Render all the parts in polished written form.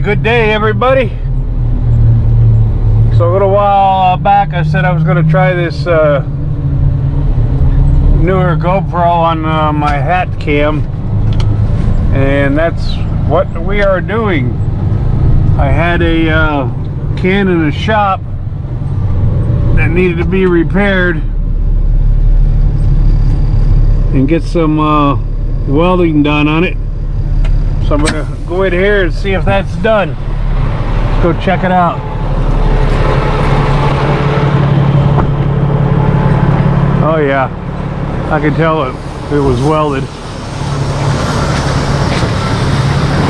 good day, everybody. So a little while back I said I was going to try this newer GoPro on my hat cam, and that's what we are doing. I had a can in the shop that needed to be repaired and get some welding done on it. So I'm gonna go in here and see if that's done. Let's go check it out. Oh yeah, I can tell it was welded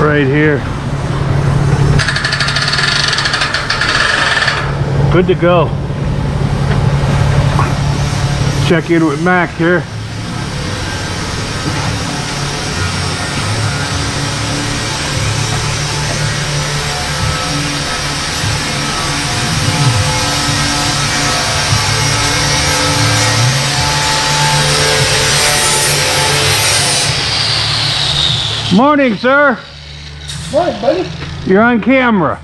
right here. Good to go. Check in with Mac here. Morning, sir. Morning, buddy. You're on camera.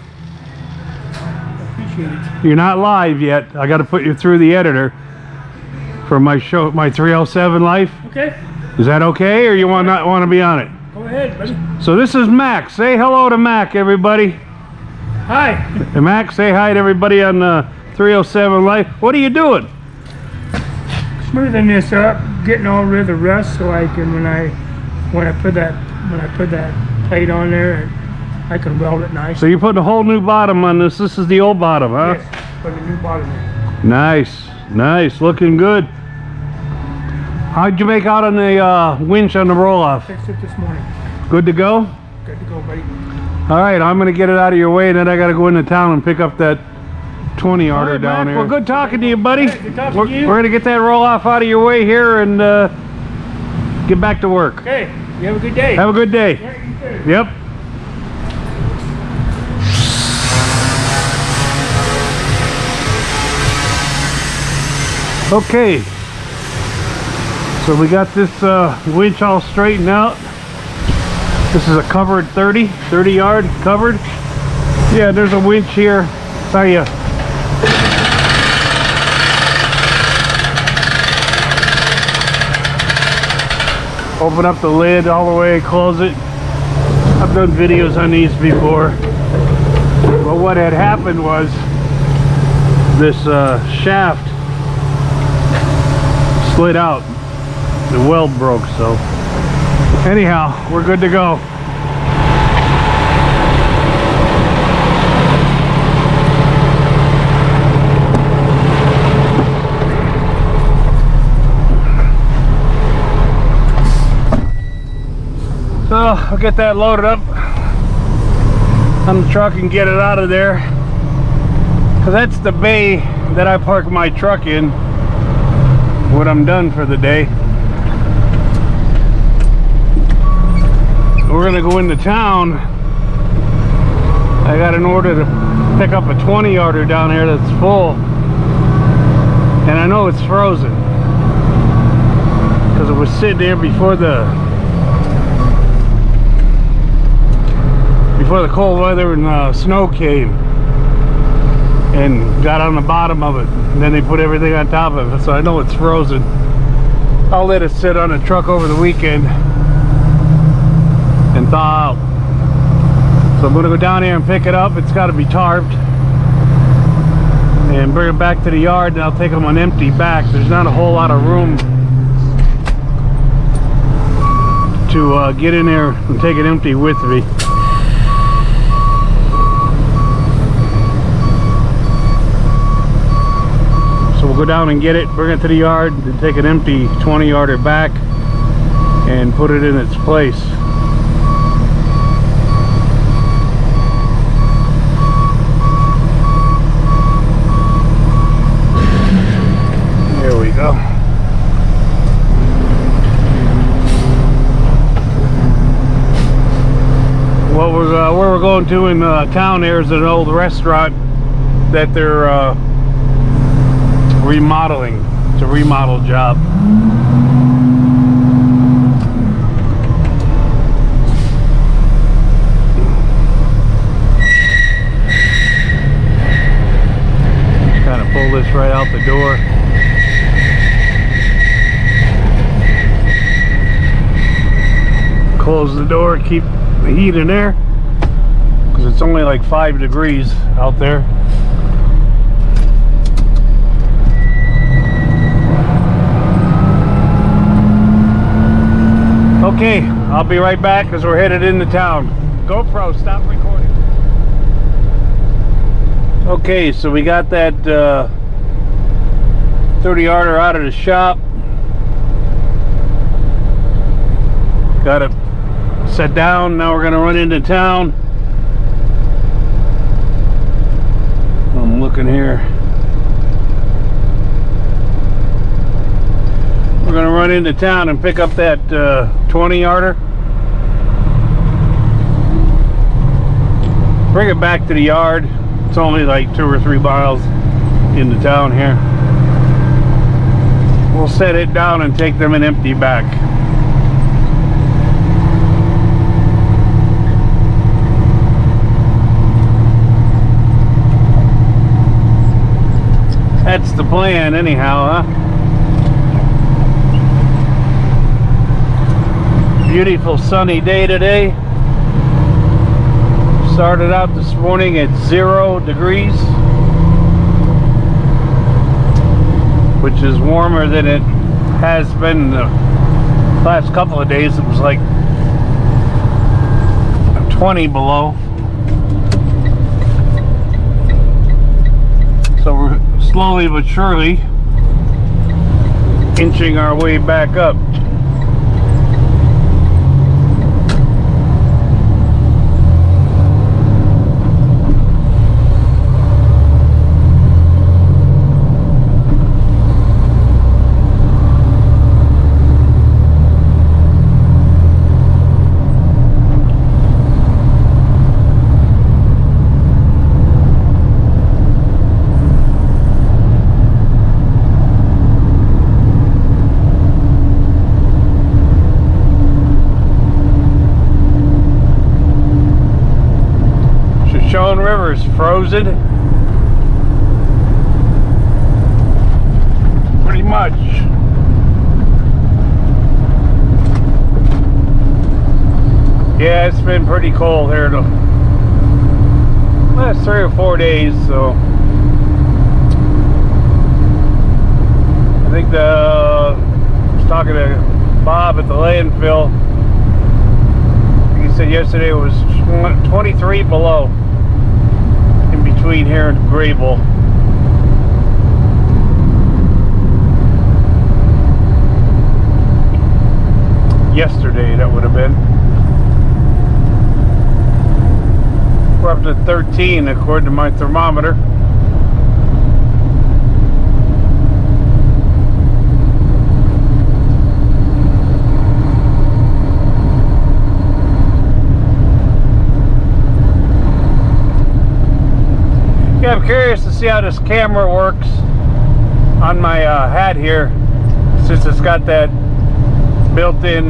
Appreciate it. You're not live yet. I got to put you through the editor for my show, my 307 life. Okay. Is that okay, or you not want to be on it? Go ahead, buddy. So this is Mac. Say hello to Mac, everybody. Hi. Hey, Mac, say hi to everybody on 307 life. What are you doing? Smoothing this up, getting all rid of the rust, so I can when I put that plate on there, I can weld it nice. So you're putting a whole new bottom on this. This is the old bottom, huh? Yes, put a new bottom in. Nice, nice, looking good. How'd you make out on the winch on the roll-off? Fixed it this morning. Good to go? Good to go, buddy. All right, I'm gonna get it out of your way, and then I gotta go into town and pick up that 20-yarder down here. Well, good talking to you, buddy. Hey, good talking to you. We're gonna get that roll-off out of your way here and get back to work. Okay, you have a good day. Have a good day. Yeah, you too. Yep. Okay, so we got this winch all straightened out. This is a covered 30 yard covered. Yeah, there's a winch here. Tell you. Open up the lid all the way, close it. I've done videos on these before. But what had happened was this shaft slid out. The weld broke, so anyhow, we're good to go. So I'll get that loaded up on the truck and get it out of there, because that's the bay that I park my truck in when I'm done for the day. We're gonna go into town. I got an order to pick up a 20-yarder down here that's full, and I know it's frozen because it was sitting there before the cold weather and snow came and got on the bottom of it, and then they put everything on top of it, so I know it's frozen. I'll let it sit on the truck over the weekend and thaw out. So I'm going to go down here and pick it up. It's got to be tarped and bring it back to the yard, and I'll take them on empty back. There's not a whole lot of room to get in there and take it empty with me. So we'll go down and get it, bring it to the yard, and take an empty 20-yarder back and put it in its place. There we go. Well, where we're going to in town there is an old restaurant that they're remodeling. It's a remodel job. pull this right out the door. Close the door, keep the heat in there, because it's only like 5 degrees out there. Okay, I'll be right back because we're headed into town. GoPro, stop recording. Okay, so we got that 30-yarder out of the shop. Got it set down. Now we're going to run into town. I'm looking here. We're going to run into town and pick up that 20-yarder. Bring it back to the yard. It's only like 2 or 3 miles into town here. We'll set it down and take them an empty back. That's the plan anyhow, huh? Beautiful sunny day today. Started out this morning at 0 degrees, which is warmer than it has been the last couple of days. It was like 20 below. So we're slowly but surely inching our way back up. River's frozen pretty much. Yeah, it's been pretty cold here the last 3 or 4 days, so I think I was talking to Bob at the landfill. He said yesterday it was 23 below between here and Grable. Yesterday that would have been. We're up to 13 according to my thermometer. Yeah, I'm curious to see how this camera works on my hat here, since it's got that built-in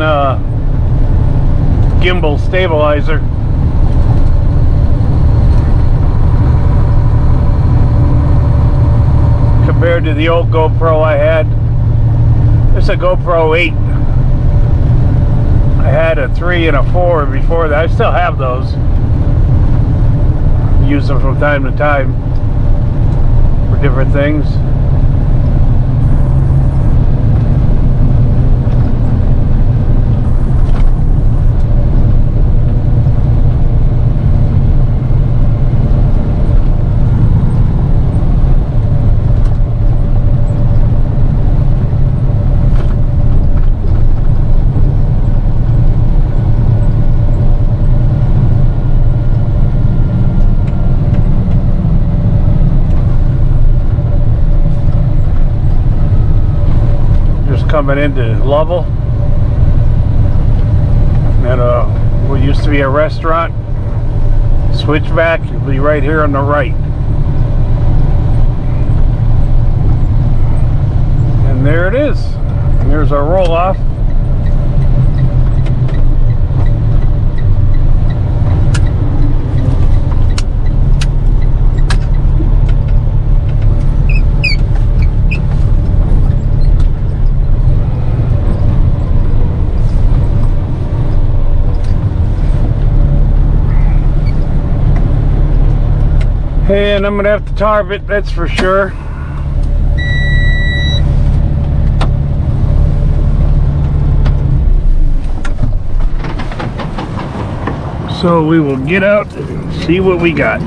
gimbal stabilizer. Compared to the old GoPro I had. This is a GoPro 8. I had a 3 and a 4 before that. I still have those. Use them from time to time for different things. Coming into Lovell, at what used to be a restaurant. Switchback, you'll be right here on the right, and there it is. And there's our roll off. And I'm gonna have to tarp it, that's for sure. So we will get out and see what we got.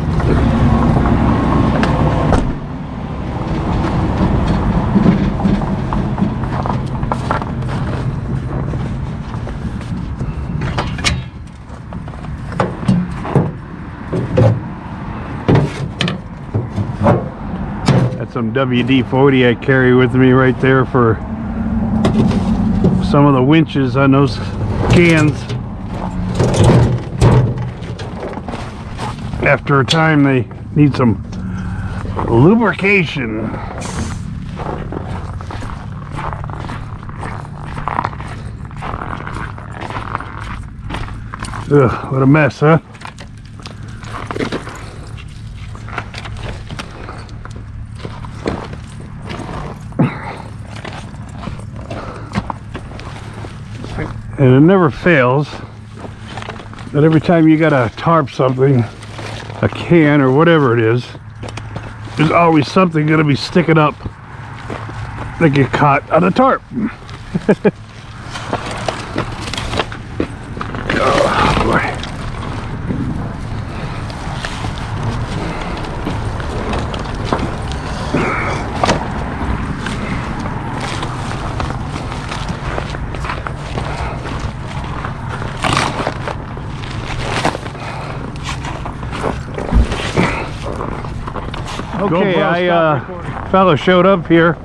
That's some WD-40 I carry with me right there for some of the winches on those cans. After a time they need some lubrication. Ugh, what a mess, huh? And it never fails that every time you gotta tarp something, a can or whatever it is, there's always something gonna be sticking up that get caught on a tarp. Oh boy. Okay, fellow showed up here,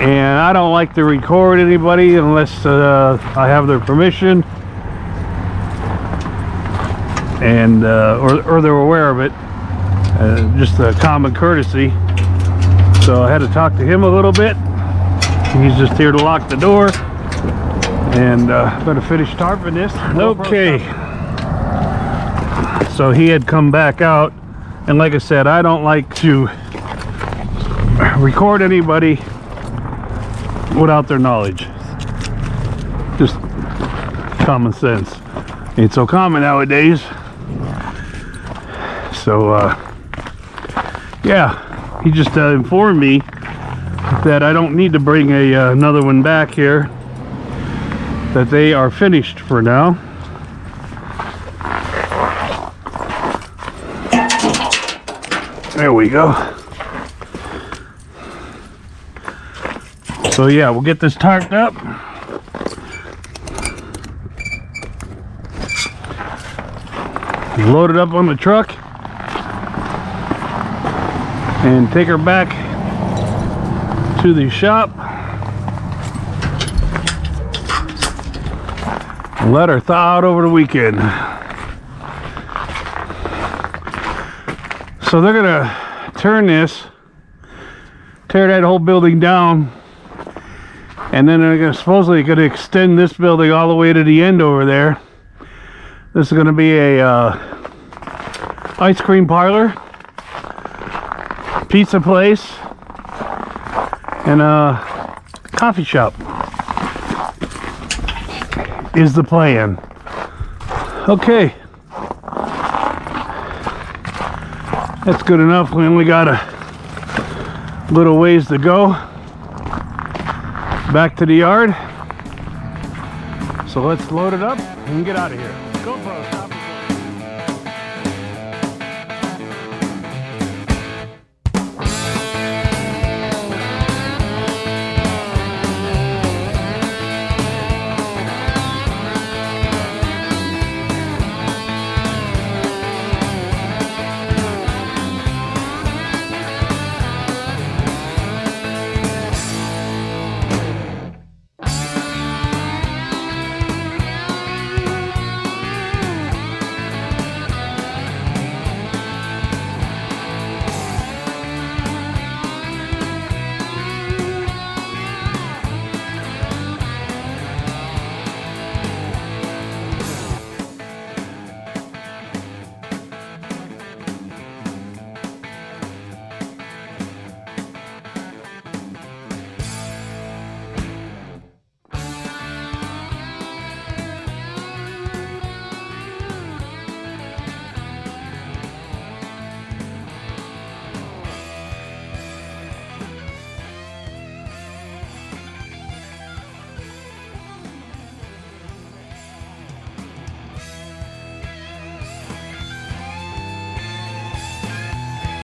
and I don't like to record anybody unless I have their permission, and or they're aware of it. Just a common courtesy. So I had to talk to him a little bit. He's just here to lock the door, and I'm going to finish tarping this. Okay. So he had come back out. And like I said, I don't like to record anybody without their knowledge. Just common sense. Ain't so common nowadays. So, yeah, he just informed me that I don't need to bring another one back here. That they are finished for now. There we go. So yeah, we'll get this tarped up. Load it up on the truck and take her back to the shop and let her thaw out over the weekend. So they're gonna turn this, tear that whole building down, and then they're gonna supposedly gonna extend this building all the way to the end over there. This is gonna be a ice cream parlor, pizza place, and a coffee shop is the plan. Okay. That's good enough. We only got a little ways to go back to the yard. So let's load it up and get out of here. GoPro, stop.